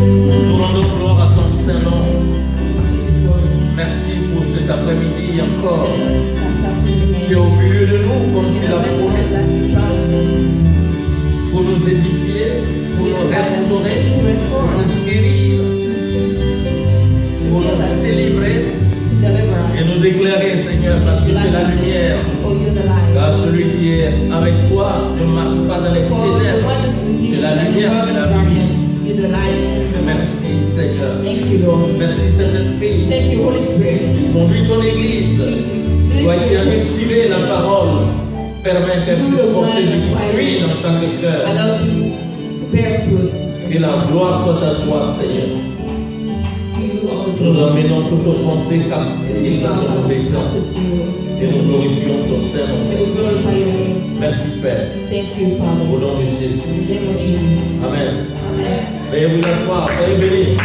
Nous rendons gloire à ton Saint-Nom. Merci pour cet après-midi encore. Tu es au milieu de nous comme tu l'as promis. Pour nous édifier, pour nous restaurer, pour nous guérir, pour nous délivrer et nous éclairer, Seigneur, parce que tu es la lumière. Car celui qui est avec toi ne marche pas dans les ténèbres. Tu es la lumière de la vie. Merci Seigneur. Merci Saint-Esprit. Conduis ton Église. Toi qui as inspiré la parole, permets qu'elle puisse porter du fruit dans chaque cœur. Que la gloire soit à toi, Seigneur. Nous emmenons toutes nos pensées captives dans ton obéissance et nous glorifions ton Saint-Nom. Merci Père. Au nom de Jésus. Amen. Veuillez vous asseoir, soyez bénis.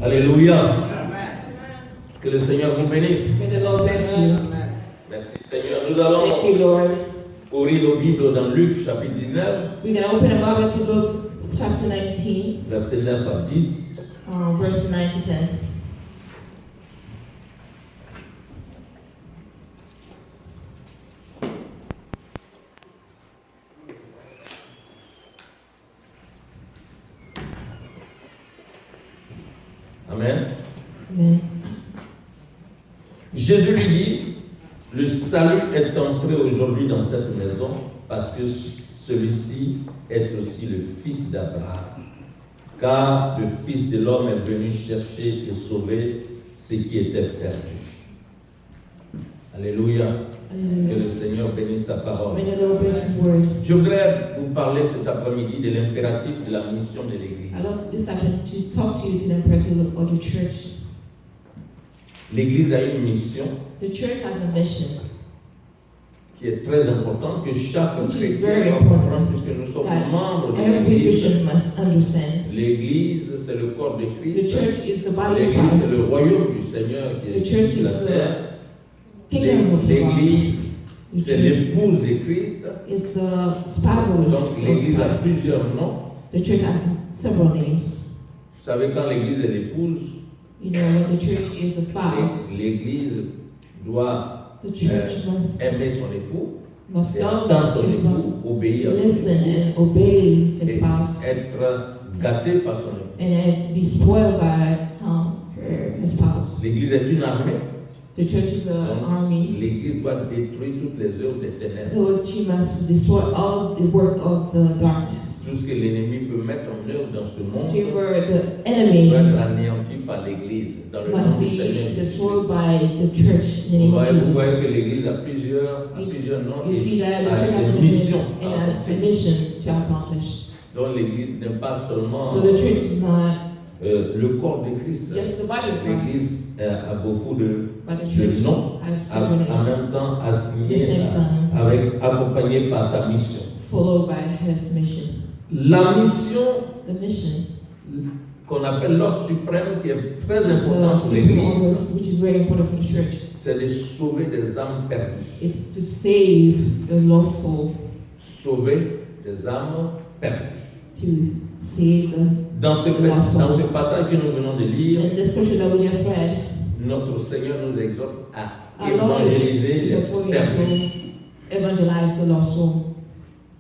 Alléluia. Que le Seigneur vous bénisse. Merci Seigneur. Nous allons ouvrir nos Bibles dans Luc chapitre 19. We're going to open a Bible to Luke chapter 19. Verset 9 à 10. Verse 9 to 10. Amen. Amen. Jésus lui dit, le salut est entré aujourd'hui dans cette maison parce que celui-ci est aussi le fils d'Abraham. Car le Fils de l'homme est venu chercher et sauver ce qui était perdu. Alléluia. Alléluia. Que le Seigneur bénisse sa parole. May the Lord bless His word. Je voudrais vous parler cet après-midi de l'impératif de la mission de l'Église. I want this afternoon to talk to you to the imperative of the church. L'Église a une mission The church has a mission qui est très importante, que chaque which is chrétien very doit important. comprendre, puisque nous sommes That membres de every l'Église. Christian must understand. L'Église, c'est le corps de The Christ. church is the body of L'Église, c'est le Christ. royaume du Seigneur qui est The church sur la is terre. the kingdom of God. L'Église, The c'est church l'épouse de Christ. is the spousal Donc l'Église a of Christ. plusieurs noms. The church has several names. Vous savez, quand l'Église est l'épouse, You know, when the church is a spouse, l'Église doit the church must aimer son époux, must love entendre son his spouse, époux, obéir à son listen époux, and obey his et spouse, être gâté par son époux. and then be spoiled by his spouse. L'Église est une armée. The church is an army, L'Église doit détruire toutes les œuvres des ténèbres. so she must destroy all the work of the darkness. Tout ce que l'ennemi peut mettre en œuvre dans ce monde Wherever the doit enemy être anéanti par l'Église dans le nom must du be Seigneur Jésus. destroyed by the church in the Vous name of voyez Jesus. que l'Église a plusieurs noms You see that the et church a has des a missions. mission and has a mission to accomplish. Donc l'Église n'est pas seulement So the church is not le corps de Christ. just the body of Christ, L'Église a beaucoup de but the church noms, has several en names. même temps At the assigné, same time, accompagné par sa mission. followed by his mission. La mission The mission qu'on appelle l'ordre suprême, qui est très is important pour supreme order, l'Église, which is very important for the church. c'est de sauver des âmes perdues. It's to save the lost soul, Sauver des âmes perdues. to save the. Dans ce passage que nous venons de lire, In the scripture that we just read, notre Seigneur nous exhorte à our Lord évangéliser is les exhorting perdus. to evangelize the lost soul.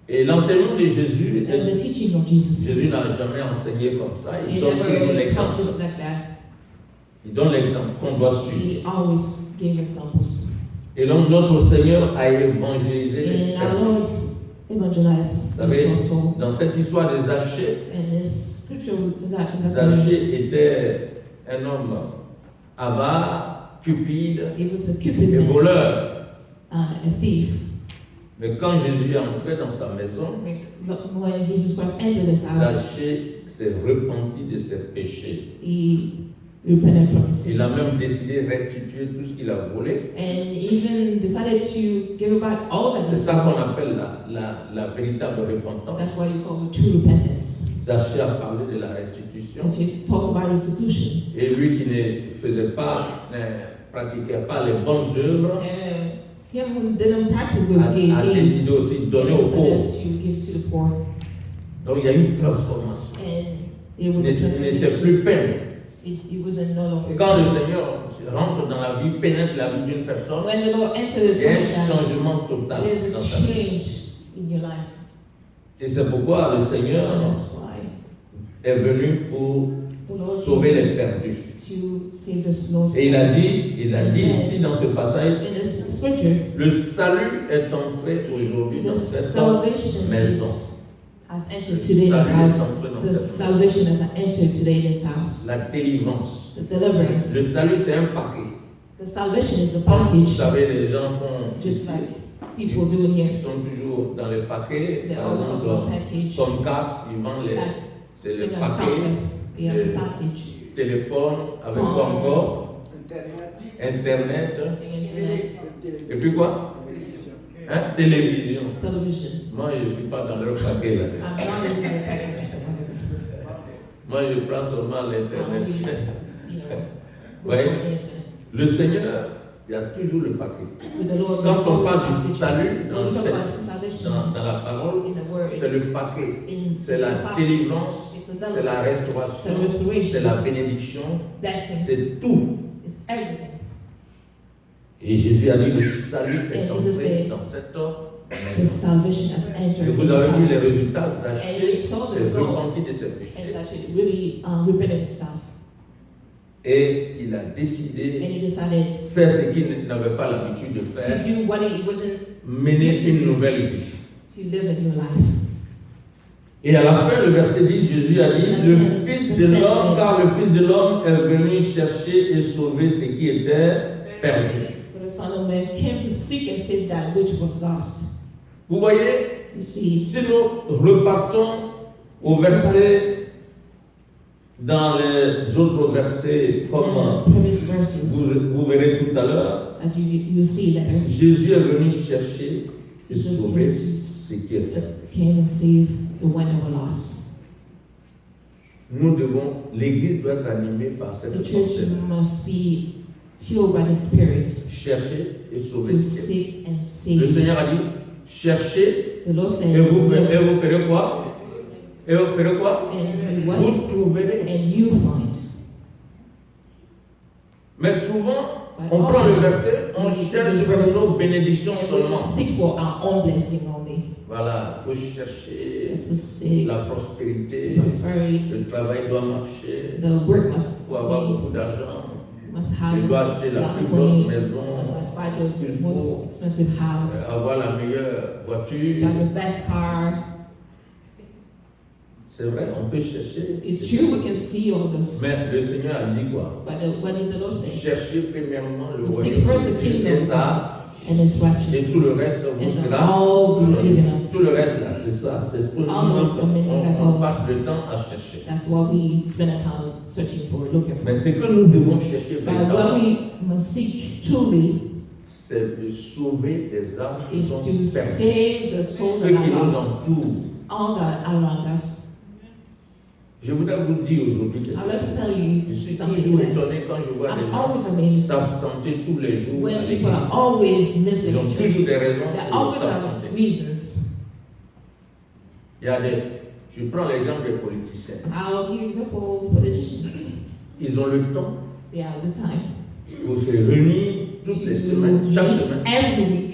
Et l'enseignement de Jésus, And the teaching of Jesus, Jésus n'a jamais enseigné comme ça. he Il donne toujours never l'exemple. taught just like that. Il donne l'exemple qu'on doit suivre. He always gave examples. Et donc notre Seigneur a évangélisé les And our perdus. Lord evangelized Vous the savez, lost soul. dans cette histoire de Zachée, And this scripture is that Zachée était un homme avare, cupide he was a cupid et man, voleur. a thief. Mais quand Jésus est entré dans sa maison, But when Jesus Christ entered his house, Zachée s'est repenti de ses péchés. he repented from his Il a sins. même décidé de restituer tout ce qu'il a volé. And even decided to give back all that C'est he ça stole. qu'on appelle la véritable repentance. That's why you call it true repentance. Zachée a parlé de la restitution. Because you talk about restitution. Et lui qui ne faisait pas, ne pratiquait pas les bonnes œuvres, Him who didn't practice a good décidé aussi de donner aux pauvres. decided to give to the poor. Donc il y a une transformation. And it was Il a n'était transformation. plus peine. It wasn't no longer. Quand le Seigneur rentre dans la vie, pénètre la vie d'une personne, When the Lord enters il the y a un sunshine, changement total there's dans a sa vie. change in your life. Et c'est pourquoi le Seigneur And that's why est venu pour the Lord sauver les came perdus. to save the lost. Et il a dit ici dans ce passage, In this scripture, le salut est entré aujourd'hui the dans cette salvation maison. has Le entered today in this salut est house. entré dans The cette salvation has entered today in this house. La délivrance. The deliverance. Le salut, c'est un paquet. The salvation is the Vous package, savez, les gens font just ici, like people do in ils here. sont toujours dans les paquets. They're Par always exemple, on one package. comme casse, ils vendent les. Like C'est le single paquet. compass, he has a le package. téléphone avec quoi Phone. encore? Internet. The internet, Et puis quoi? Hein? Télévision. television. Moi, je ne suis pas dans leur paquet là. I'm not in the package. Moi, je prends seulement I'm l'Internet. only, go Ouais. for the internet. Le Seigneur, il y a toujours le paquet. With the Lord, Quand there's on always a parle du package. salut When we talk about dans salvation la parole, in the word, c'est le paquet. C'est it's la a package. délivrance, It's a c'est la deliverance. restauration, It's a restoration. c'est la bénédiction, Blessings. c'est tout. It's everything. Et Jésus a dit le salut est And entré Jesus said, dans cette The maison. salvation has Et entered vous in avez vu les this house. résultats, And Zachée you saw the s'est result. repenti de ses And péchés it's actually really repented himself. et il a And décidé he decided de faire ce qu'il n'avait pas l'habitude de to faire, do what he wasn't mener une nouvelle vie. to live a new life. Et à la fin, le verset 10, Jésus a dit, le Fils de l'homme, car le Fils de l'homme est venu chercher et sauver ce qui était perdu. For the Son of Man came to seek and save that which was lost. Vous voyez, You see, si nous repartons au verset, dans les autres versets, comme in the previous verses, vous verrez tout à l'heure, as you see later, Jésus est venu chercher et Jesus sauver came ce qui est perdu. came and saved the one that were lost. Nous devons, l'Église doit être animée par cette The church pensée. must be fueled by the Spirit Chercher et sauver to ce qui est seek and perdu. Le save. Seigneur a dit, cherchez The Lord said, et vous ferez quoi? Et vous ferez quoi? and you what? Vous trouverez. And you find. Mais souvent, But on prend le often, verset, on we cherche take this verse nos bénédictions and seulement. we seek for our own blessing only. Voilà, il faut chercher To seek la prospérité, prosperity. le travail doit marcher, The work il must faut avoir be, beaucoup d'argent, must il have doit acheter la a lot plus of grosse money, maison, must buy Il the faut, most expensive house, avoir la meilleure voiture. drive the best car. C'est vrai, on peut chercher. It's true we can see all those, Mais le Seigneur a dit quoi? but what did the Lord say? Cherchez premièrement le To seek royaume first the de Dieu kingdom et ça, and His et righteousness, tout le reste vous and sera. all will be given unto. Tout le reste là, c'est ça. C'est ce que nous That's on all. passe le temps à chercher. That's what we spend our time searching for, looking for. Mais ce que nous devons chercher But what véritablement, we must seek truly c'est de sauver des âmes qui is sont to perdues. save the souls Ceux that qui are nous lost, entourent. all that are around us. Je voudrais vous dire aujourd'hui quelque I'd like chose. to tell Je you suis something toujours today. étonné quand je vois des I'm gens always amazed s'absenter tous les jours à when people l'église. are always Ils missing ont church. toujours des raisons There pour always are s'absenter. reasons. Il y a des, je prends l'exemple des politiciens. I'll give you example of politicians. Ils ont le temps They have the time pour se réunir toutes les semaines, chaque meet semaine, every week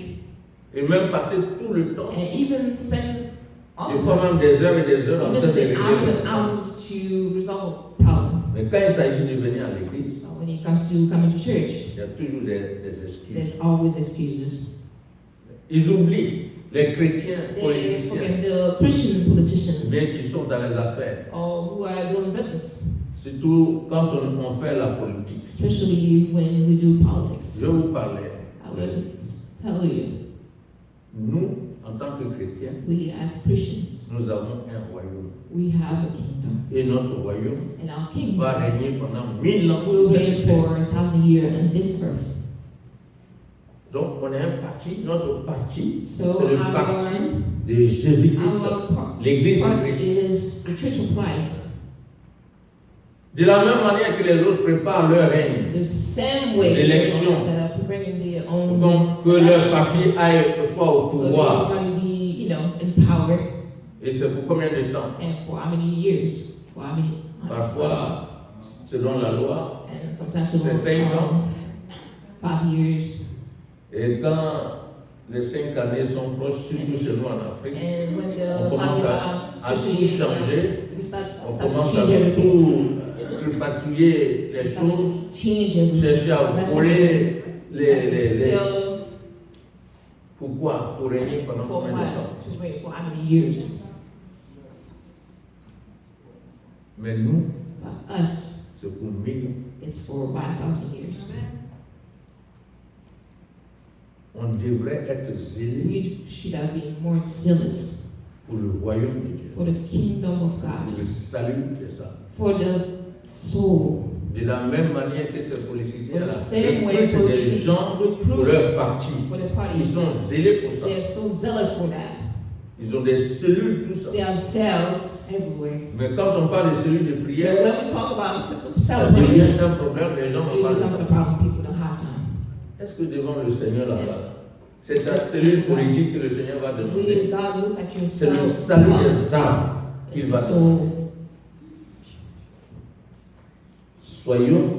et même passer tout le temps, and even spend all des the fois time, même des heures et des heures en train even de the régler hours le and problème. hours to resolve a problem. Mais quand il s'agit de venir à l'église, When it comes to coming to church, il y a toujours des excuses. there's always excuses. Ils oublient les chrétiens They politiciens, forget the Christian politicians bien qui sont dans les affaires. or who are doing business, Surtout quand on fait la politique. especially when we do politics. Je vais vous parler. I would like to tell you, Nous, en tant que chrétiens, we as Christians, nous avons un royaume. we have a kingdom, Et notre royaume and our va kingdom régner pendant 1000 ans will sur cette reign terre. for 1,000 years on this earth. Donc, on est un parti, notre parti, So c'est le our parti de Jésus-Christ, part l'église de part Christ. is the Church of Christ. De la même manière que les autres préparent leur règne, The same way L'élection. that are preparing their own donc que leur parti aille soit au so that pouvoir. everybody be, in power. Et c'est pour combien de temps? And for how many years? For how many times? Parfois, selon la loi, And sometimes c'est 5 ans. 5 years. Et quand les 5 années sont proches, surtout chez nous en Afrique, And when on the 5 commence years à are tout changer, we start on to commence à change everything. tout tripatouiller les We start choses, to change everything. chercher à Mess up voler everything. And to les... steal Pourquoi? Pour régner pendant for combien de what? temps? To wait for how many years? Mais nous, But us, c'est pour 1000 ans. it's for 1,000 years. On devrait être zélé We should have been more zealous pour le royaume de Dieu, for the kingdom of pour God, le salut de ça. for the soul. De la même manière que ces policiers For the same way recrutent des politicians gens pour recruit leur parti. for the Ils party, sont zélés pour ça. they're so zealous for that. Ils ont des cellules, tout ça. There are cells everywhere. Mais quand on parle de cellules de But prière, when we talk about ça celebrating, devient un problème, les gens n'ont it pas de becomes a temps. problem. People don't have time. Est-ce que devant le Seigneur là-bas, c'est sa cellule politique que le Seigneur va demander? Will God look at your C'est le cell salut des policies? âmes qu'il It's va the demander. soul. Soyons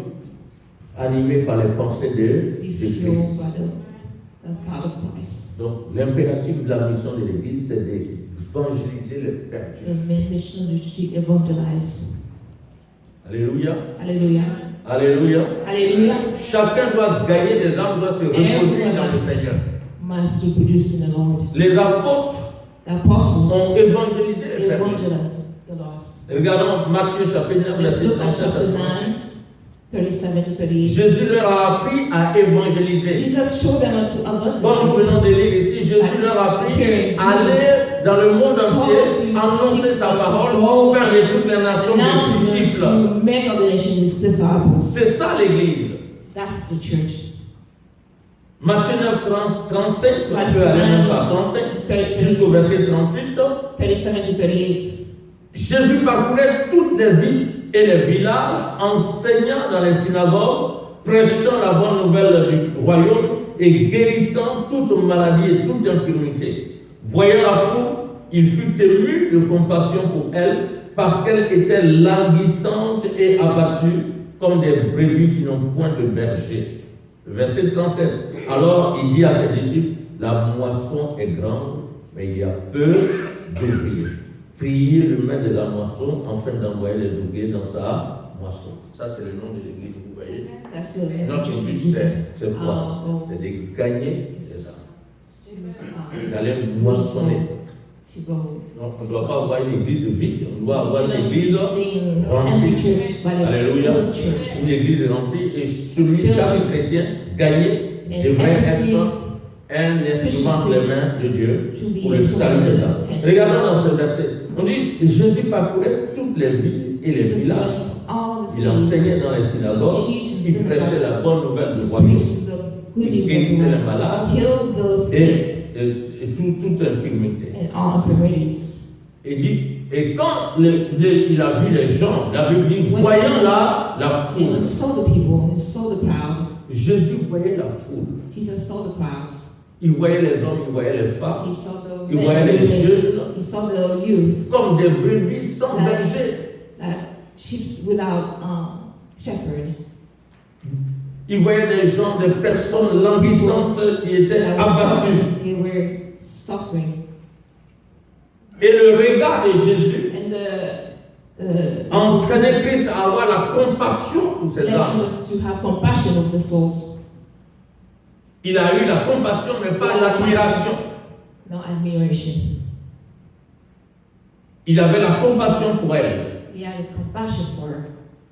animés par les pensées de Be fueled Christ. by the thought of Christ. Donc, l'impératif de la mission de l'Église, c'est d'évangéliser les perdus. The main mission is to evangelize. Alléluia. Hallelujah. Alléluia. Hallelujah. Chacun doit gagner des âmes, doit se reproduire Everyone dans le Seigneur. must reproduce in the Lord. Les apôtres The apostles ont évangélisé les perdus. evangelize the lost. Regardons Matthieu chapitre 9, Let's verset look at 37 chapter à 9, 38. 37 to 38. Jésus leur a appris à évangéliser. Jesus showed them how to Comme nous evangelize. venons de lire ici, Jésus leur a appris à aller dans le monde entier, annoncer sa parole, faire de toutes les nations des Announcement disciples. to make of the nation with disciples. C'est ça l'Église. That's the church. Matthieu 9, 35, on peut aller même pas 35, jusqu'au verset 38. 37 to 38. Jésus parcourait toutes les villes et les villages, enseignant dans les synagogues, prêchant la bonne nouvelle du royaume et guérissant toute maladie et toute infirmité. Voyant la foule, il fut ému de compassion pour elle, parce qu'elle était languissante et abattue, comme des brebis qui n'ont point de berger. Verset 37. Alors il dit à ses disciples, la moisson est grande, mais il y a peu d'ouvriers. Priez le maître de la moisson afin d'envoyer les ouvriers dans sa moisson. Ça, c'est le nom de l'église, vous voyez. That's the Notre but, c'est quoi? C'est de gagner d'aller moissonner. Donc, on ne doit pas avoir une église vide, on doit avoir une église remplie. Alléluia. Une église remplie et celui, chaque chrétien gagné devrait être un instrument dans les mains de Dieu pour le salut des âmes. Regardons dans ce verset. On dit Jésus parcourait toutes les villes et les villages. Il enseignait dans les synagogues, il prêchait la bonne nouvelle du royaume, il guérissait les malades et toute infirmité. Et quand il a vu les gens, la Bible dit, voyant là la foule, Jésus voyait la foule. Il voyait les hommes, il voyait les femmes, il voyait les jeunes, comme des brebis sans berger. Sheep without shepherd. Il voyait des gens, des personnes languissantes qui étaient abattues. They were suffering. Et le regard de Jésus And entraînait Christ à avoir la compassion pour ces led âmes. Jesus to have compassion of the souls. Il a eu la compassion, mais pas l'admiration. No admiration. Il avait la compassion pour elle. He had compassion for her.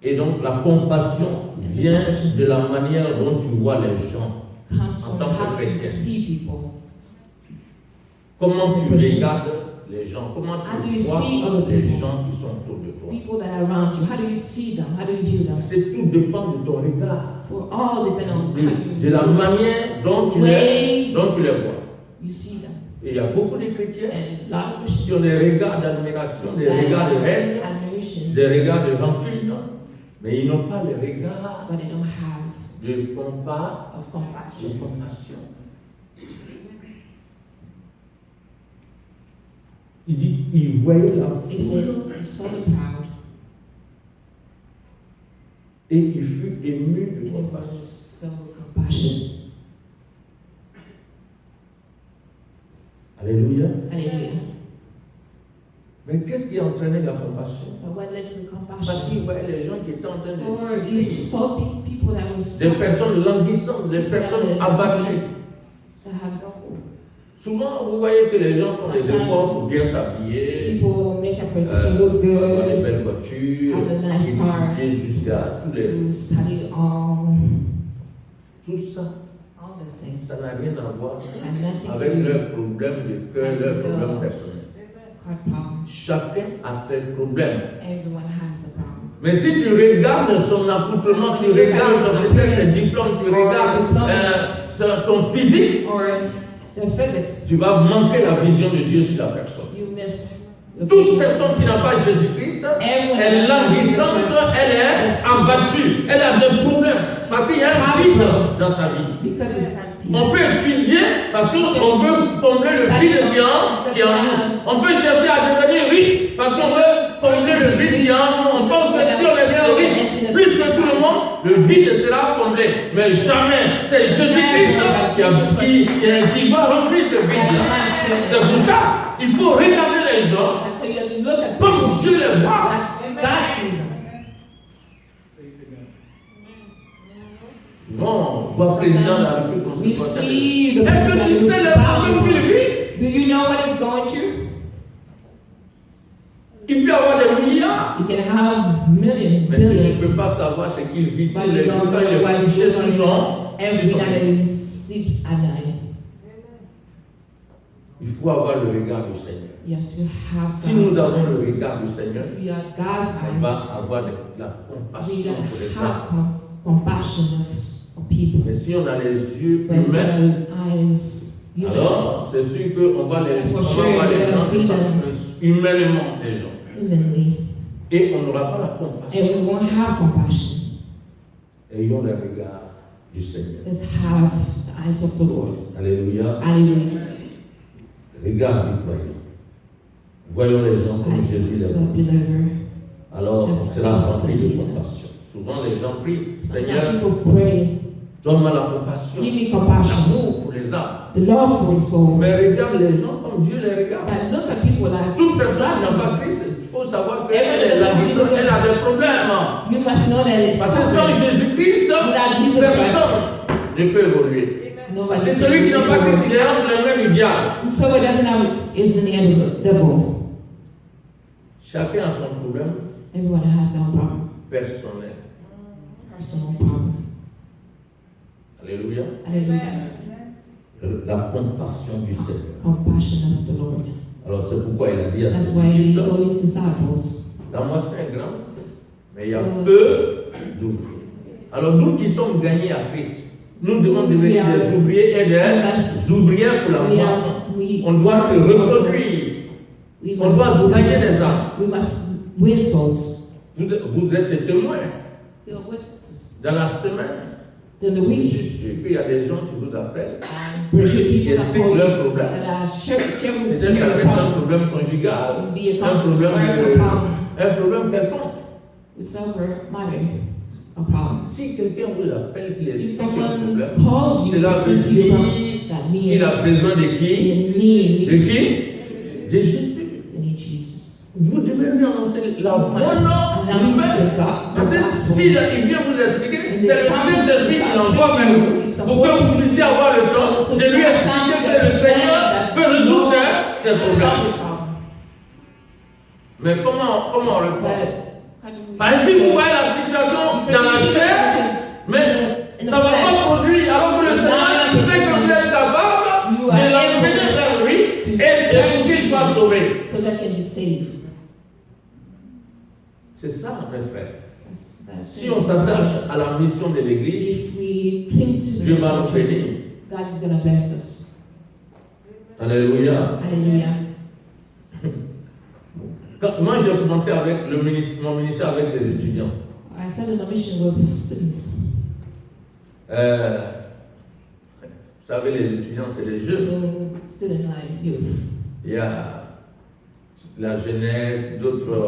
Et donc la compassion vient de la manière dont tu vois les gens. Comes from how you see people. Comment tu regardes les gens? Comment How do tu you vois see other les people? gens qui sont autour de toi? People that are around you. How do you see them? How do you view them? C'est tout dépend de ton regard. For all depend on how you De la manière dont tu les vois. You see them. Et il y a beaucoup de chrétiens And a lot of qui ont Christians. des regards d'admiration, des regards de haine, Admiration. des regards de rancune, mais ils n'ont pas le regard But they don't have de compassion. of compassion. Il dit, il voyait la It foule says he saw the crowd et il fut ému de and it compassion. was filled with compassion. Alléluia. Hallelujah. Mais qu'est-ce qui a entraîné la compassion? But what led to the Parce compassion? qu'il voyait les gens qui étaient en train de Or he souffrir. saw people that were Des suffering, personnes languissantes, des personnes abattues. that have no hope. Souvent, vous voyez que les gens font des efforts pour bien s'habiller, People make effort to look avoir des good, belles voitures, have a nice car, étudier jusqu'à tous les... to study Tout ça, all those things. ça n'a rien à voir And nothing avec to do leurs problèmes de cœur, leurs problèmes personnels. heart problems. Chacun a ses problèmes. Everyone has a problem. Mais si tu regardes son accoutrement, tu regardes ses diplômes, tu regardes son physique, Or the physics, tu vas manquer la vision de Dieu sur la personne. you miss the Toute vision. personne qui n'a pas Jésus-Christ, Everyone elle est has not Jesus languissante, Christ. elle est abattue, elle a des problèmes. Parce qu'il y a un vide dans sa vie. Because it's empty. On peut étudier parce qu'on veut combler le vide qui est en nous. On peut chercher à devenir riche parce qu'on veut combler le vide qui est en nous. On pense que si on est plus riche, plus que tout le monde, le vide sera comblé. Mais jamais. C'est Jésus-Christ qui va remplir ce vide-là. C'est pour ça qu'il faut regarder les gens That's why you have to look at comme Dieu les voit. like God sees them. Non, on voit le président de la République. On We se see the Est-ce que tu sais les problèmes qu'il vit? Do you know what he's going through? Il peut avoir des milliards. You can have millions, Mais tu ne billions, peux pas savoir ce qu'il vit tous but you les jours don't quand il know what est he's couché sur doing son every sur son night that lit. he sleeps at night. Il faut avoir le regard du Seigneur. You have to have Si nous God's avons le eyes. regard du Seigneur, If we are God's on va eyes, avoir la we compassion pour les gotta have hommes. compassion of people. Mais si on a les yeux But if we humains, have eyes, human alors c'est sûr qu'on va les For on sure, va voir les we're gonna gens see them. humainement les gens. humanly, Et on n'aura pas la compassion. and we won't have compassion. Ayons le regard du Seigneur. Let's have the eyes of the Lord. Alléluia. Hallelujah. Regard du croyant. Voyons les gens comme Eyes Jésus les of voit. the believer. Alors, on Just sera like rempli de Jesus. compassion. Souvent, les gens prient, Sometimes Seigneur, people pray, donne-moi la compassion, give me compassion, l'amour pour les âmes. the love for the soul. Mais regarde les gens comme Dieu les regarde. But look at people like Toute personne qui n'a God. pas Christ, il faut savoir Everyone qu'elle doesn't have Jesus elle a des problèmes. You must know that it's Parce que sans suffering. Jésus-Christ, Without Jesus Christ, personne ne peut évoluer. nobody C'est can celui qui n'a move pas Christ, forward. il est entre les mains du diable. Whosoever doesn't have it is in the hand of the devil. Chacun a son problème Everyone has their own problem, personnel. personal problem. Alléluia. Hallelujah. La compassion du Seigneur. Compassion of the Lord. Alors c'est pourquoi il a dit à That's ses why he disciples, told his disciples, dans moi c'est un grand, mais il y a peu d'ouvriers. Alors nous qui sommes gagnés à Christ, nous devons devenir des ouvriers et des ouvrières pour la moisson. On doit se reproduire. On doit gagner des âmes. We must win souls. Vous êtes témoins. We are witnesses. Dans la semaine, Then the je week, suis sûr qu'il y a des gens qui vous appellent, British qui people that expliquent call leurs you, problèmes. that are share with Peut-être you ça their peut être un problems. problème conjugal, It can be a un problème, marital problem, un problème quelconque. whichever matter, a problem. Si quelqu'un vous appelle, qu'il If explique un someone problème, calls you cela to veut speak to you about, dire that qu'il a means besoin de qui? they need De qui? De Jésus. Jesus. Vous devez lui annoncer la bonne Announce nouvelle. the God, Parce the que gospel. s'il vient vous expliquer, c'est le Saint-Esprit qui l'envoie vers vous pour que vous puissiez avoir le temps de lui expliquer que le Seigneur peut résoudre ses problèmes. Mais comment on répond? Parce que si vous voyez la situation dans la chair, mais ça ne va pas produire, alors que le Seigneur sait que vous êtes capable de l'amener vers lui et qu'il soit sauvé. So that can be saved. C'est ça, mes frères. That's Si on s'attache à la mission de l'Église, if we cling to Dieu the va nous church, bénir. God is going to bless us. Alléluia. Hallelujah. Moi, j'ai commencé avec mon ministère avec les étudiants. I started a mission with students. Vous savez, les étudiants, c'est des jeunes. Student like youth. Il y a la jeunesse, d'autres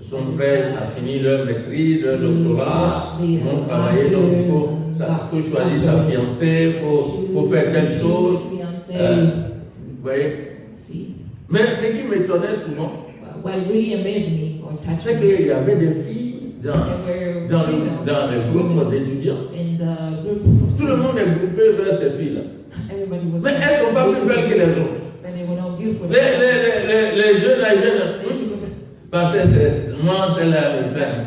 sont prêts à finir leur maîtrise, leur doctorat, ils vont travailler, donc il faut choisir sa fiancée, il faut faire quelque chose. Vous voyez? Mais ce qui m'étonnait souvent, c'est qu'il y avait des filles dans le groupe d'étudiants. Tout le monde est groupé vers ces filles-là. Mais elles ne sont pas plus belles que les autres. Les jeunes, parce que moi, c'est la belle.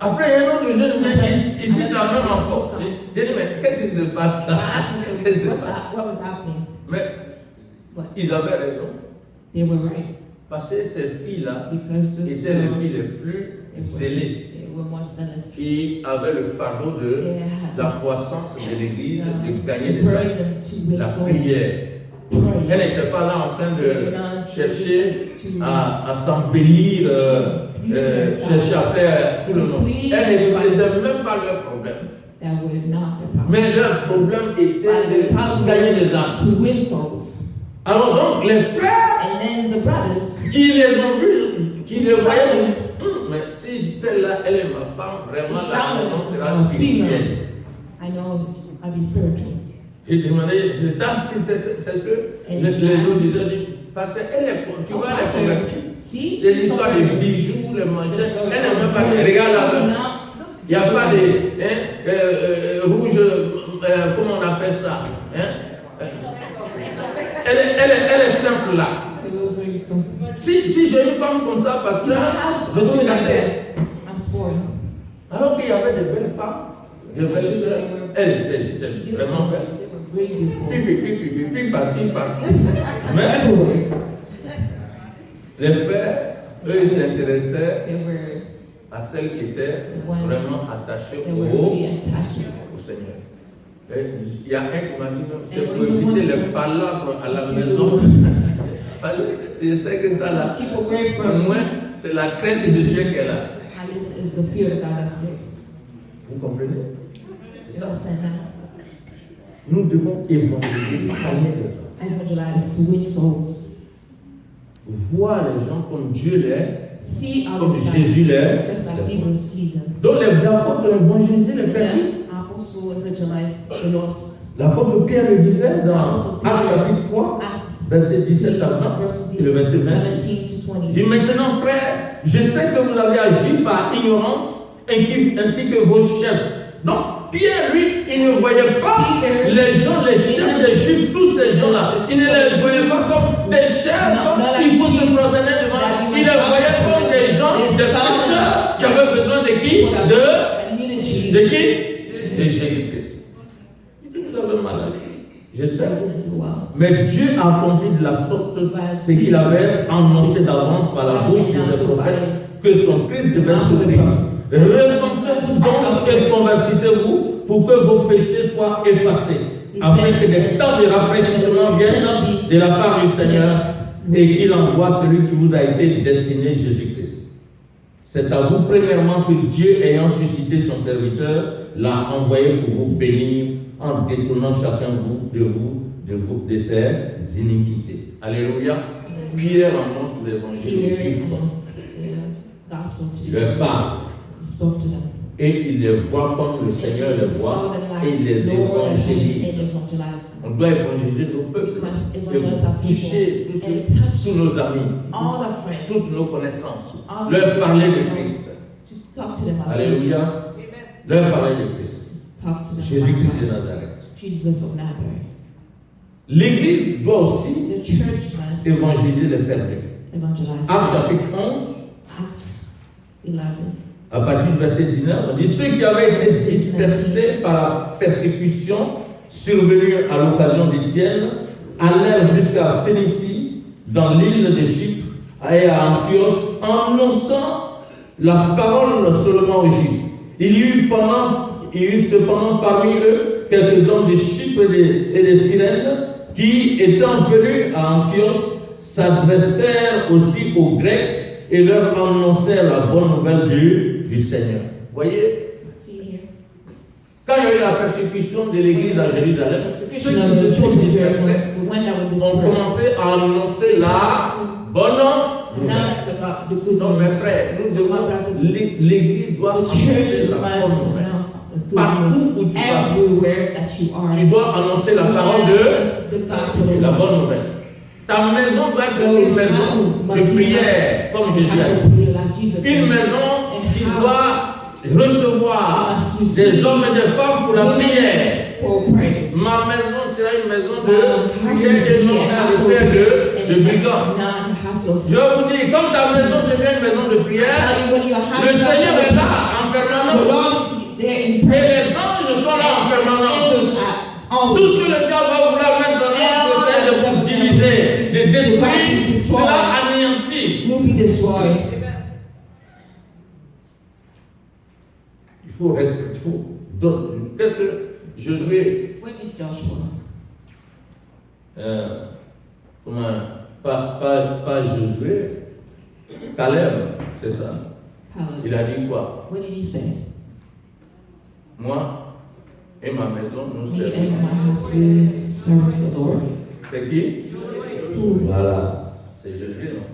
Après, il y a un autre jeune, mais ici, dans le même encore. J'ai dit, mais qu'est-ce qui se passe là? Qu'est-ce qui se passe? Mais ils avaient raison. Parce que ces filles-là étaient les filles les plus zélées, qui avaient le fardeau de la croissance de l'Église, de gagner des âmes, la prière. Elle n'était pas là en train de chercher à s'embellir, chercher à faire tout le monde. C'était même pas leur problème. Mais leur problème était de gagner des âmes. Alors donc les frères qui les ont vus, qui les voyaient, mais si celle-là, elle est ma femme, vraiment la maison sera spirituelle. J'ai demandé, c'est ça, c'est ce que les autres disaient, parce qu'elle est, tu vois, elle est convertie. C'est l'histoire des bijoux, les manchettes, elle n'est même pas, regarde là, il n'y a pas de rouge, comment on appelle ça, elle est simple là. Si j'ai une femme comme ça, parce que je suis gâté. Alors qu'il y avait de belles femmes, de belles sœurs, elles étaient vraiment belles. Pipi, partout. Mais les frères, eux, ils s'intéressaient à celles qui étaient vraiment attachées au Seigneur. Et il y a un qui m'a dit, c'est pour éviter les palabres à la maison. Je sais que ça là, au moins, c'est la crainte de Dieu qu'elle a. Vous comprenez? C'est ça. Nous devons évangéliser, gagner des âmes. Voir les gens comme Dieu l'est, comme Jésus l'est. Donc les apôtres ont évangélisé les perdus. L'apôtre Pierre le disait dans Actes chapitre 3, verset 17 à 20, et le verset 26. Il dit maintenant, frères, je sais que vous avez agi par ignorance, ainsi que vos chefs. Donc, Pierre, lui, il ne voyait pas les gens, les chefs des Juifs, tous ces gens-là. Il ne les voyait pas comme des chefs, il faut se prosterner devant. Il les voyait comme des gens, des pécheurs qui avaient besoin de qui? De qui? De Jésus-Christ. Vous avez mal. Je sais. Mais Dieu a accompli de la sorte ce qu'il avait annoncé d'avance par la bouche de ses prophètes, que son Christ devait souffrir. Repentez-vous donc et convertissez-vous pour que vos péchés soient effacés, afin que des temps de rafraîchissement viennent de la part du Seigneur et qu'il envoie celui qui vous a été destiné, Jésus-Christ. C'est à vous premièrement que Dieu, ayant suscité son serviteur, l'a envoyé pour vous bénir en détournant chacun de ses iniquités. Alléluia. Pierre annonce l'évangile aux Juifs. Il leur parle. Et il les voit comme le Seigneur les voit et il les évangélise. On doit évangéliser nos peuples et toucher tous nos amis, toutes nos connaissances, leur parler de Christ. Alléluia. Leur parler de Christ. Jésus-Christ de Nazareth. L'Église doit aussi évangéliser les perdus. Actes chapitre 11. À partir du verset 19, on dit ceux qui avaient été dispersés par la persécution survenue à l'occasion d'Étienne allèrent jusqu'à Phénicie, dans l'île de Chypre, et à Antioche, annonçant la parole seulement aux Juifs. Il y eut cependant parmi eux quelques hommes de Chypre et de Cyrène qui, étant venus à Antioche, s'adressèrent aussi aux Grecs et leur annoncèrent la bonne nouvelle du Seigneur. Voyez, Quand il y a eu la persécution de l'église à Jérusalem, ceux qui Persecution of the se sont church in dispersés Jerusalem, the one that were ont dispersed, commencé à annoncer la bonne nouvelle. announced the good Non, mes news. frères, nous So, devons, my brothers, l'église doit the annoncer church la bonne must nouvelle. announce the good Partout news où tu vas, everywhere that you are. tu dois annoncer la parole Yes, de the gospel. la bonne nouvelle. Ta maison doit être une maison de prière, comme Jésus a dit. Une maison qui doit recevoir des hommes et des femmes pour la prière. Ma maison sera une maison de prière et non un repère de brigands. Je vous dis, comme ta maison devient une maison de prière, le Seigneur est là en permanence. Et les anges sont là en permanence. Tout ce que le diable va vouloir mettre en œuvre, c'est de diviser, de détruire, cela anéantit. Il faut respecter. Qu'est-ce que Josué, pas Josué, Caleb, c'est ça. Il a dit quoi? What did he say? Moi et ma maison, nous Me servons. and my house will serve the Lord. C'est qui? Who? Voilà, c'est Josué, non?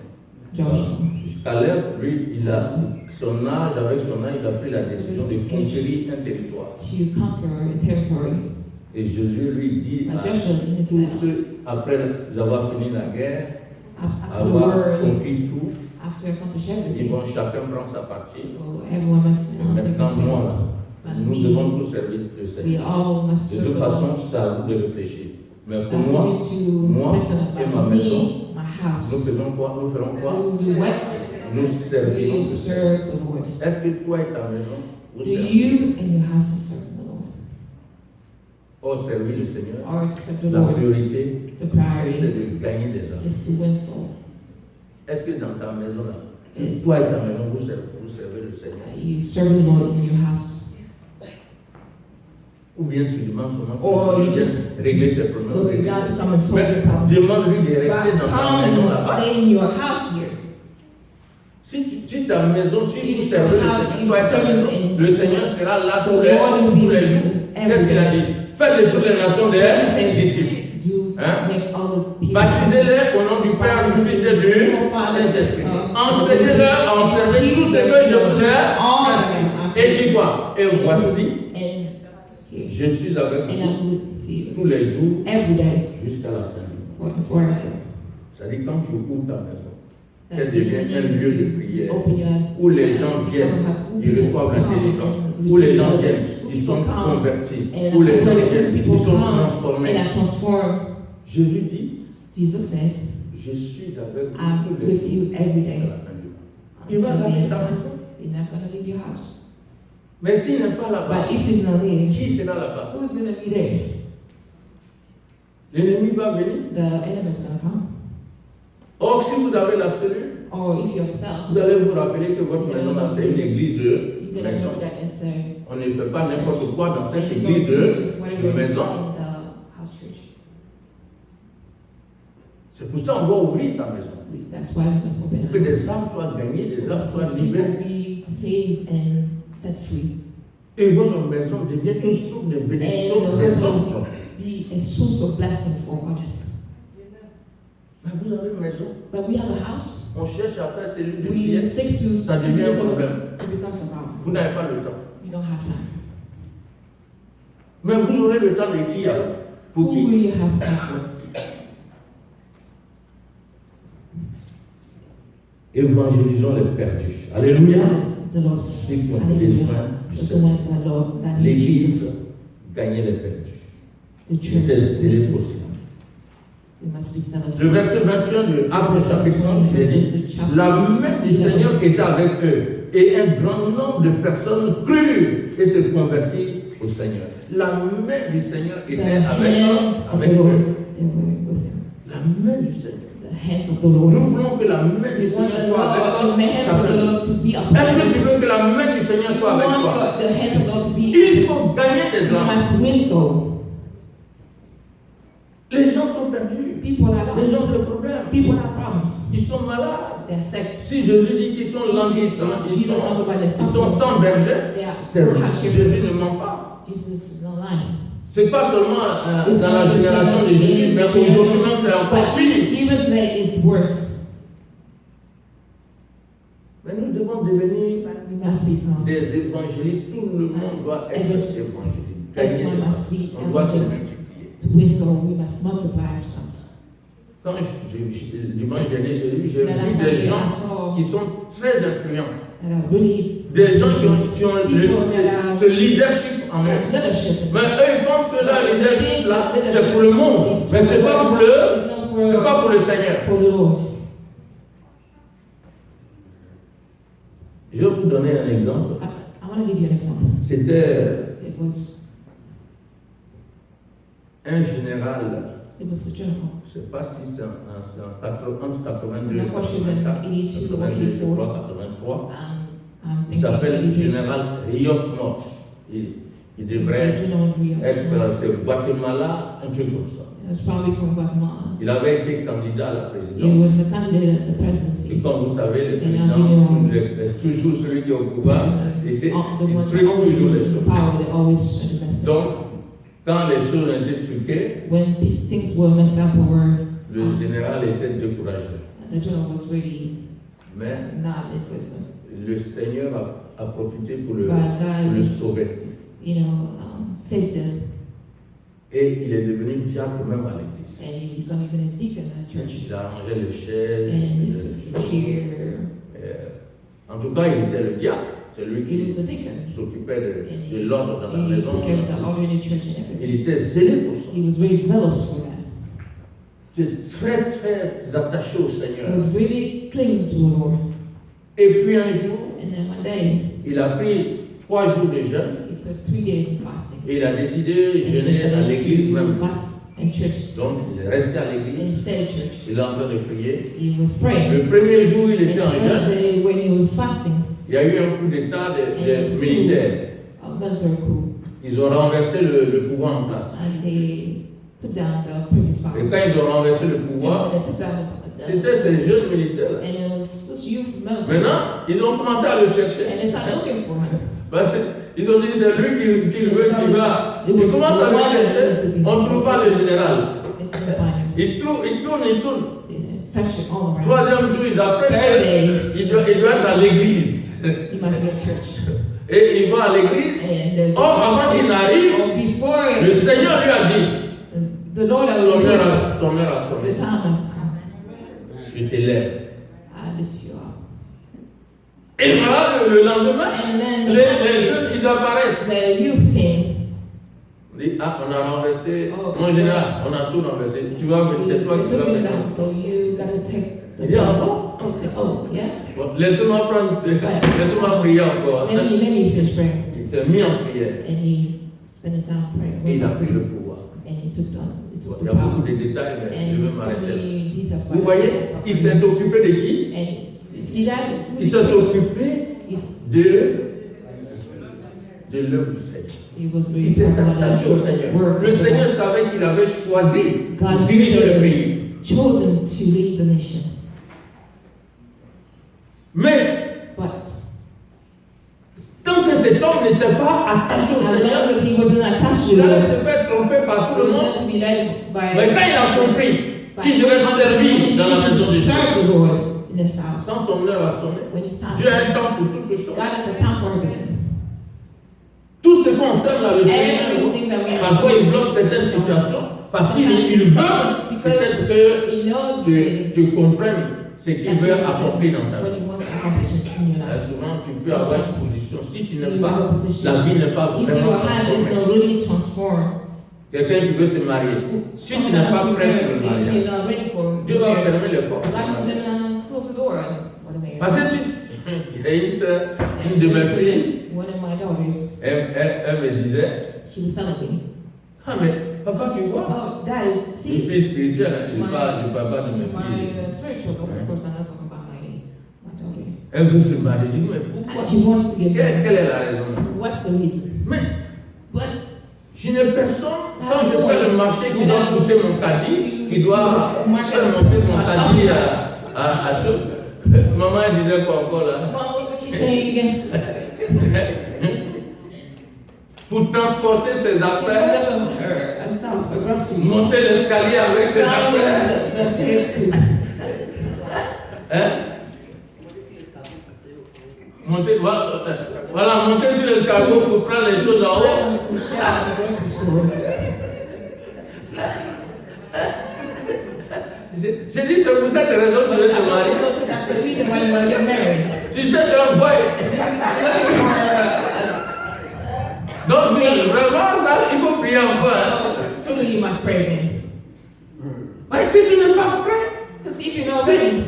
Joshua. Caleb, lui, il a son âge, avec son âge, il a pris la décision de conquérir un territoire. To conquer a territory. Et Jésus lui dit à Joshua in his tous ceux, après avoir fini la guerre, after the avoir war, conquis tout, after accomplish ils everything. vont chacun prendre sa partie. So everyone must Et take his maintenant, moi, place. là, And nous we, devons tous servir le we Seigneur. all must De serve toute the Lord. façon, c'est à vous de réfléchir. Mais pour Ask moi, you to moi reflect et on ma about maison, me, my nous house. faisons quoi? Nous ferons quoi? We do what? Nous servirons We le Seigneur. serve the Lord. Est-ce que toi et ta maison, vous Do servez? you and your house serve the Lord? Or servir le Seigneur, Or to serve the la Lord? priorité, The priority c'est de gagner des âmes. is to win soul. Est-ce que dans ta maison, là, Yes. toi et ta maison, vous servez le Seigneur? You serve the Lord in your house. Ou bien tu demandes seulement Or you pour just régler tes problèmes. look to régler God tes to come and solve your Mais problem. demande-lui de rester But dans ta come maison and là-bas. stay in your house here. Si ta maison, si vous If servez your le house Seigneur, toi et ta serves maison, in le your Seigneur house, sera là the tous Lord will les be jours. every Qu'est-ce qu'il a day. dit? Faites de toutes les nations des disciples. Do Hein? make all the people Baptisez-les au nom du Père, du Fils et du Saint-Esprit. Enseignez-leur à observer tout ce que je vous ai prescrit. Et dis quoi? Et voici, je suis avec and vous I'm with you tous les jours every day jusqu'à la fin du monde. forever. C'est-à-dire quand tu ouvres ta maison, That elle devient un lieu de you prière open your où les gens viennent, ils reçoivent la délivrance, où les gens viennent, ils sont convertis, où les gens viennent, ils sont transformés. and I transform. Jésus dit, Jesus said, je suis avec vous I'm tous les with jours you every jusqu'à day. la fin du monde. Il va Until the gagner end ta of time. maison. You're not going to leave your house. Mais s'il n'est pas là-bas, But if he's not there, qui sera là-bas? who's going to be there? L'ennemi va venir. The enemy's going to come. Or, si vous avez la cellule, Or if you're yourself, vous allez vous rappeler que votre maison, là, c'est une église you're de going to maison. know that it's a On ne fait pas n'importe quoi dans cette and you église don't do de just whatever you maison. in the house church. C'est pour ça qu'on doit ouvrir sa maison. That's why we must open Pour que our des house. âmes soient gagnées, des âmes So soient people libérées. be saved and set free. Et votre maison devient une source de bénédiction And the des husband autres. be a source of blessing for others. Mais vous avez une maison, But we have a house. on cherche à faire cellule de We prière, seek to ça do devient un something. problème. It becomes a problem. Vous n'avez pas le temps. You don't have time. Mais vous aurez le temps de qui alors? Pour Who qui? will you have time for? Évangélisons les perdus. Alléluia. Yes, the Lord. Ceux qui ont Hallelujah. besoin du Those who Seigneur. want the Lord, that need Jesus. L'église gagnait les perdus. The church Était zélé needs pour us. ça. We must be zealous. Le verset 21 de Actes chapitre 30 dit, la main du Seigneur était avec eux et un grand nombre de personnes crurent et se convertirent au Seigneur. La main du Seigneur The était hand of avec the Lord, eux. they were with him. La main du Seigneur. The hands of the Lord. Nous voulons que la main du We want Seigneur the soit avec Lord, the hands of the chacun. Lord to be upon Est-ce que tu us. veux que la main du Seigneur We soit avec toi? want the hands of the Lord to be. Il faut gagner des We âmes. must win soul. Les gens sont perdus. People are Les gens lost. ont des problèmes. People have problems. Ils sont malades. They're sick. Si Jésus dit qu'ils sont languissants, ils Jesus sont talked about the sans suffering. berger, They are c'est hardship. Jésus ne ment pas. Jesus is not lying. C'est pas seulement It's dans la not just génération de in Jésus, mais the aujourd'hui generation, c'est encore but pire. even today it's worse. Mais nous devons devenir We must become. des évangélistes. Tout le monde doit être Evangelist. évangéliste. Gagner Everyone des must âmes. be On doit se evangelist. multiplier. To win soul, we must multiply ourselves. Quand le dimanche dernier, j'ai vu Then I des saw gens qui sont très influents. that are really Des gens qui ont ce leadership en eux. leadership. Mais eux, ils pensent que leur leadership, là, Leadership c'est pour le monde. is Mais c'est pas pour le, It's not c'est pas pour le Seigneur. for the Lord. Je vais vous donner un exemple. I want to give you an example. C'était It was un général. a general. Je ne sais pas si c'est entre 82 et I'm not quite sure 84, when 82 or 82, je 84. crois, 83. I'm Il s'appelle le thinking général Rios Mott. Il devrait être c'est Guatemala, un truc comme ça. It was probably from Guatemala. Il avait été candidat à la He présidence. was a candidate at the Et presidency. comme vous savez, le And président, as you know, toujours celui qui est au pouvoir, il The truque ones that toujours always les is in choses. power, they always try to mess things Donc, up. quand les choses ont été truquées, When things were messed up or were, le général était découragé. the general was really Mais not in good. le Seigneur a profité pour le But God, sauver. saved them, Et il est devenu diacre même à l'église. and he became even a deacon at church. Il a arrangé les chaises. And he fixed the chair. En tout cas, il était le diacre. C'est lui He qui was a deacon. s'occupait And de l'ordre dans la he maison. took care of the order in the church and everything. Il était zélé pour ça. He was very zealous for that. Il était très, très attaché au Seigneur. He was really clinging to the Lord. Et puis un jour, And then one day, il a pris 3 jours de jeûne it took 3 days of fasting. et il a décidé de And he jeûner à decided l'église to même. fast in church. Donc, il est resté à And he l'église. stayed at church. Il est en train de prier. He was praying. Le premier jour, il And était en the first jeûne. day when he was fasting, Il y a eu un coup d'état des militaires. a military coup, Ils ont renversé le pouvoir en place. and they took down the previous Et power. quand ils ont renversé le And pouvoir, they took down c'était ces jeunes militaires-là. and it was this youth military. Maintenant, ils ont commencé à le chercher. And they started looking for him. Parce qu'ils ont dit c'est lui qui le veut, qui va. Ils commencent à le chercher. On ne trouve pas le général. They couldn't find him. Ils tournent. They searched all around. Troisième jour, ils apprennent Third day, qu'il doit être à l'église. he must be at church. Et il va à l'église. And Oh, avant qu'il n'arrive, or before le Seigneur lui a dit the Lord had told him, ton heure a the sonné. time has come. Je t'élève. I lift you up. Et voilà, le lendemain, And then les jeunes, ils apparaissent. the youth came. On dit, ah, on a renversé. Oh, Mon général, on a tout renversé. Tu vas venir, c'est toi They qui took vas him venir. down, so you got to take the Il dit, ah place. bon? Oh, he said, oh, yeah. Bon, laisse-moi prier encore. Let me finish praying. Il s'est mis en prière. And he spent his time praying. Et il a pris le pouvoir. And he took Il the y a beaucoup power. de détails, mais je vais And so m'arrêter. many details. Vous voyez, il s'est occupé de qui? And you see that? Il s'est occupé de l'œuvre du Seigneur. He was Il very s'est proud attaché au of the Seigneur. work Le of the Seigneur Lord. savait qu'il avait choisi pour God diriger le was pays. chosen to lead the nation. Mais But tant que cet homme n'était pas attaché au as Seigneur, long as he wasn't attached to il the allait Lord, se faire tromper par tout he le was monde. meant to be led by Mais quand il a compris by qu'il devait servir he dans la needed to maison de Dieu, serve the Lord in his house. quand son heure a sonné, When it's time, Dieu a un temps pour toutes choses. God has a time for everything. Tout ce qu'on sème là, le Seigneur, Everything that we parfois il bloque certaines situations parce qu'il veut peut-être que he knows really tu comprennes ce qu'il veut accomplir dans ta what vie. he wants to accomplish in your life. Souvent, tu peux avoir une position. Si tu n'aimes You have a pas, position. la vie n'est pas If vraiment your hand is transformée. not really transformed, Quelqu'un qui veut se marier, si tu n'es pas prêt pour le if mariage, you're not ready for Dieu va marriage, fermer les portes. God is gonna close the door for the marriage. Parce que si il y a une sœur, une de mes filles, One of my daughters, elle me disait, she was telling me, ah mais papa tu vois, "Oh, Dad, une see, fille spirituelle, je My- parle pas de mes my filles. spiritual daughter. Of course, I'm not talking about my daughter. Elle veut se marier. Je dis mais pourquoi? And she wants to get married. Quelle est la raison? What's the reason? Mais But je n'ai personne, quand je fais le marché, qui doit pousser mon caddie, qui doit faire monter mon caddie à chose. Maman elle disait quoi encore là? Mom, what you saying again? pour transporter ses to affaires, deliver herself a groceries. monter l'escalier avec ses affaires. The stairs to Hein? Monter, voilà, monter sur l'escalier pour prendre les choses en haut. we share at the grocery store. J'ai dit, c'est pour cette raison que tu veux te marier. So that's the reason why you want to get married. Tu cherches un boy. Donc, vraiment, ça, il faut prier un peu. Hein. Truly, you must pray then. Mais si tu n'es pas prêt, Because if you're not ready,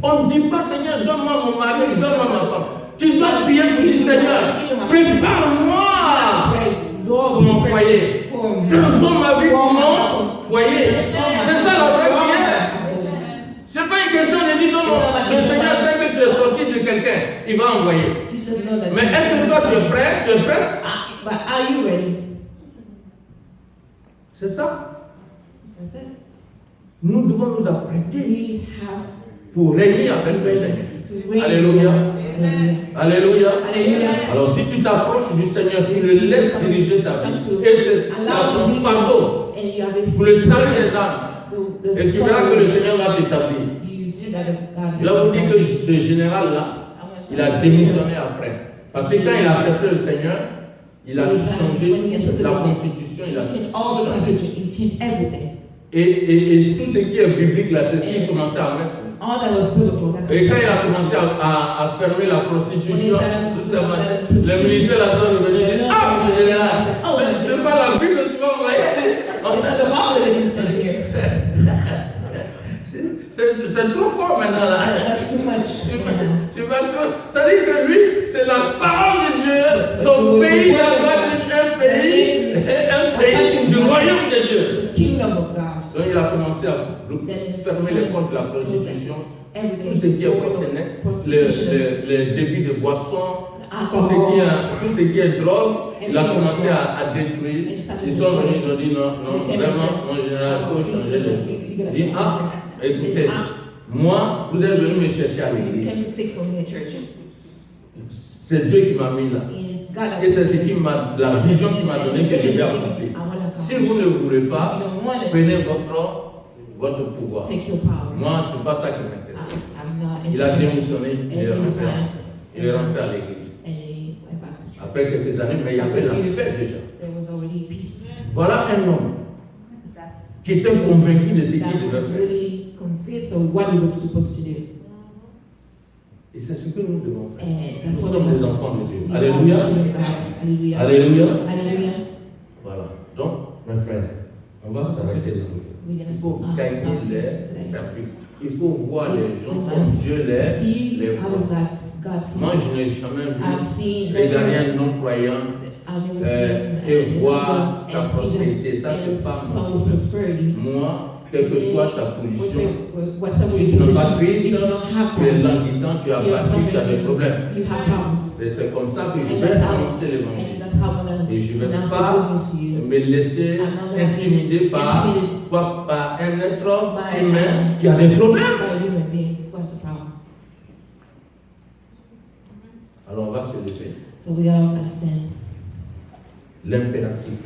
on ne dit pas, Seigneur, donne-moi mon mari, donne-moi ma femme. Tu dois prier pour dire, Seigneur, prépare-moi pray, pour Lord, mon we pray foyer. for me. Transforme ma vie pour mon foyer. C'est ça la vraie prière. Ce n'est pas une question de dire, non, le Seigneur sait que tu es sorti de quelqu'un, il va envoyer. Jesus knows that Mais you est-ce que toi tu es prêt? Tu es prête? But are you ready? C'est ça. That's it. Nous devons nous apprêter We have pour régner avec le Seigneur. to reign. Alléluia. Hallelujah. Alléluia. Hallelujah. Alors si tu t'approches du Seigneur, tu le laisses diriger ta vie. Et c'est son fardeau And you have pour le salut des âmes. the Et tu verras que le Seigneur va t'établir. You see that God Je vais vous dire que ce général-là, il a démissionné après. Parce que quand il a accepté le Seigneur, il a changé la constitution, il a changed all the changé. constitution, he changed everything. Et tout ce qui est biblique, là, c'est ce qu'il commençait à mettre. All that was biblical, that's Et quand il a what commencé à fermer la prostitution, tout ça, le prostitution, ministère là, ça devenait ah, the c'est là. oh, C'est pas la Bible, tu vas envoyer ici. It's not the Bible that you said here. C'est trop fort maintenant là. That's too much. Tu vas trop. Ça dit que lui, c'est la parole de Dieu. Son pays va être un pays du royaume de Dieu. The kingdom of God. Donc il a commencé à fermer les portes de la prostitution, tout ce qui est concernait, les débits de boissons, tout ce qui est drogue, il a commencé à détruire. Ils sont venus, ils ont dit non, vraiment, mon général, il faut changer de vie. Il dit, écoutez, moi, vous êtes venu me chercher à l'église. C'est Dieu qui m'a mis là. Et c'est ce qui m'a, la vision qui m'a donné que je vais accomplir. Si vous ne voulez pas, prenez votre pouvoir. Moi, ce n'est pas ça qui m'intéresse. Il a démissionné, il est rentré à l'église. Après quelques années, mais il y avait la paix déjà. Voilà un homme qui était convaincu de ce qu'il devait faire. Et c'est ce que nous devons faire. Nous sommes des enfants de Dieu. Alléluia. Alléluia. Voilà. Donc, mes frères, on va s'arrêter là aujourd'hui. Il faut gagner les perdus. Il faut voir les gens comme Dieu les voit. Moi, je n'ai jamais vu regarder un non-croyant et voir sa prospérité. Ça, c'est pas moi. Quelle que soit ta position, si tu n'es pas triste, tu es languissant, tu as battu, tu as des problèmes. C'est comme ça que je vais annoncer l'évangile. Et je ne vais pas me laisser intimider par un être humain qui a des problèmes. Alors on va se lever. L'impératif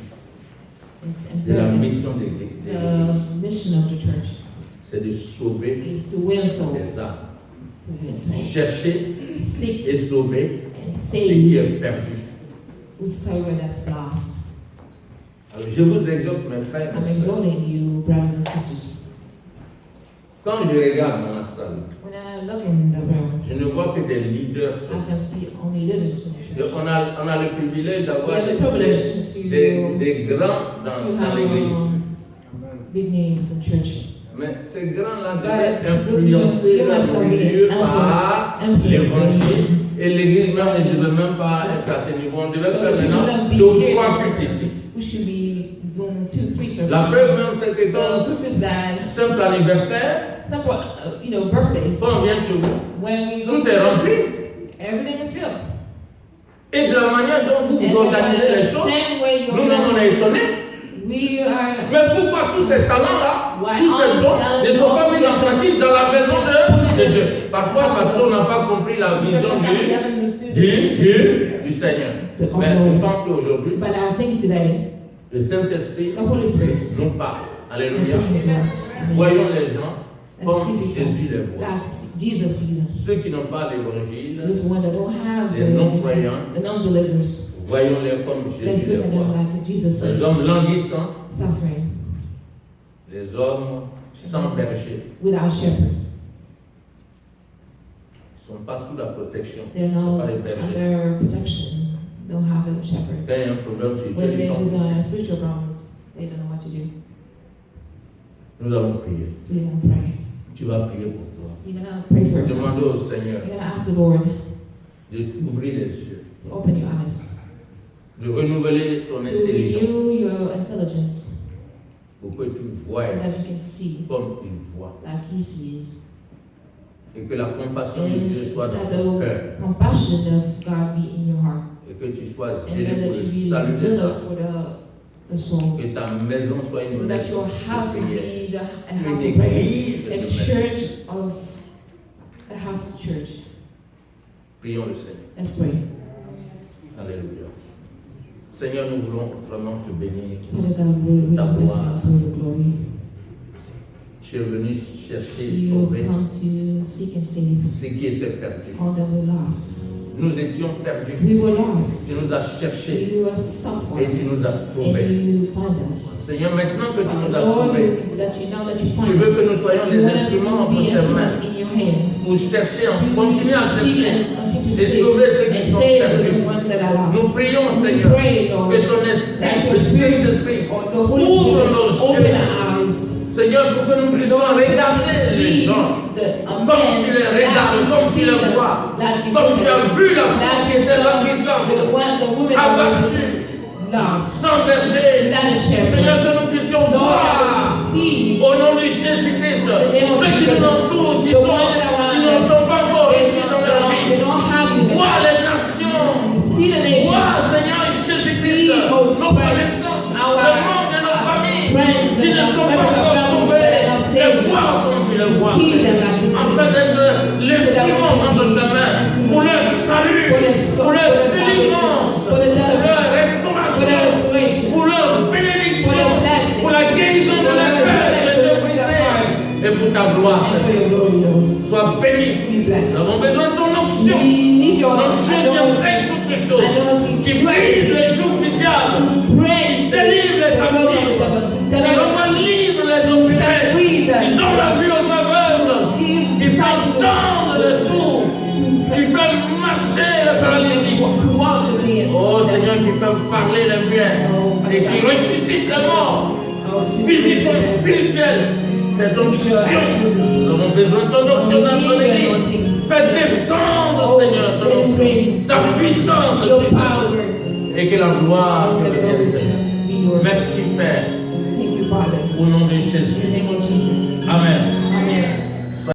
de la mission de l'Église, c'est de sauver les âmes. Chercher et sauver ce qui est perdu. Alors, je vous exhorte, mes frères et mes sœurs, quand je regarde dans la salle, je ne vois que des leaders. On a le privilège d'avoir des grands dans l'église. Mais ces grands-là devaient influencer leur milieu par l'évangile. Et l'église même ne devait même pas être à ce niveau. On devait faire maintenant 2 ou 3 cultes ici. La preuve même, c'est que quand simple anniversaire, birthdays, quand on vient chez vous, tout est rempli. Everything is filled. Et de la manière dont vous organisez les choses, nous-mêmes on est étonnés. Mais pourquoi tous ces talents-là, tous ces dons ne sont pas mis en pratique dans la maison de de Dieu. Parfois, parce qu'on n'a pas compris la vision du Seigneur. Mais je pense qu'aujourd'hui, But I think today, le Saint-Esprit the Holy Spirit nous parle. is Alléluia. speaking to us. Amen. Voyons les gens Let's comme see people Jésus les voit. like Jesus sees them. Ceux qui n'ont pas l'évangile, Those ones that don't have les non-croyants, the non-believers. voyons-les comme Let's Jésus look les at them voit. like Jesus Les sees hommes languissants, suffering les hommes sans berger, without shepherd. ne sont pas sous la protection. They're Ils ne sont not pas les bergers. under protection. Don't have a shepherd. Quand il y a un problème When spirituel, ils there's sont. spiritual problems, they don't know what to do. Nous allons prier. We're gonna pray. Tu vas prier pour toi. You're gonna pray for yourself. Demandez au Seigneur You're gonna ask the Lord de t'ouvrir les yeux, to open your eyes, de renouveler ton to intelligence renew your intelligence, pour que tu vois so that you can see comme il voit like He sees, et que la compassion de Dieu and soit dans that ton cœur the compassion of God be in your heart, et que tu sois and zélé then pour that you le be salut des zealous âmes, for the souls, que ta maison soit so une that maison your house de will prière, be a house une of prayer, église a de prière. church of a house of church. Prions le Seigneur. Let's pray. Alléluia. Seigneur, nous voulons vraiment te bénir. Father God, we really bless you for your glory. Tu es venu chercher et You sauver come to seek and save ce qui était perdu. all that were lost. Nous étions perdus. We were lost. Tu nous as cherchés You are sought for et tu us, nous as and trouvés. you find us. Seigneur, maintenant que tu nous as Lord, trouvés, that you know that you tu find veux us. que nous soyons You des want us instruments to be entre tes mains instruments in your hands. pour chercher, To continuer à seek chercher and continue to et save sauver ceux qui and sont save perdus. the ones that are Nous lost. prions, We Seigneur, pray, Lord, que ton that esprit, your le Spirit Saint-Esprit, or the Holy ouvre Spirit nos open yeux, our eyes. Seigneur, pour que nous puissions regarder les gens comme tu les regardes, comme tu les vois, comme tu as vu la femme qui s'est languissante, abattue, sans berger. Seigneur, que nous puissions voir au nom de Jésus-Christ ceux qui nous entourent, qui ne sont pas encore ici dans leur vie. Vois les nations, vois, Seigneur Jésus-Christ, nos connaissances, le monde de nos familles qui ne sont pas encore sauvés, les voir comme tu les vois, afin d'être l'instrument entre ta main pour leur salut, pour leur délivrance, pour leur restauration, pour leur bénédiction, pour la guérison de leur cœur qui est brisé, et pour ta gloire. Sois béni. Nous avons besoin de ton onction. L'onction qui enseigne toutes choses, qui brise les jours du diable, délivre les captifs, qui rend libre les opprimés, qui donne la vue aux aveugles, qui fait entendre les sourds, qui fait marcher les paralytiques. Oh Seigneur, qui fait parler les biens et qui ressuscite les morts, physiques et spirituels. C'est ton onction. Nous avons besoin de ton onction dans ton église. Fais descendre, Seigneur, ta puissance, et que la gloire te revienne, Seigneur. Merci, Père. Au nom de Jésus.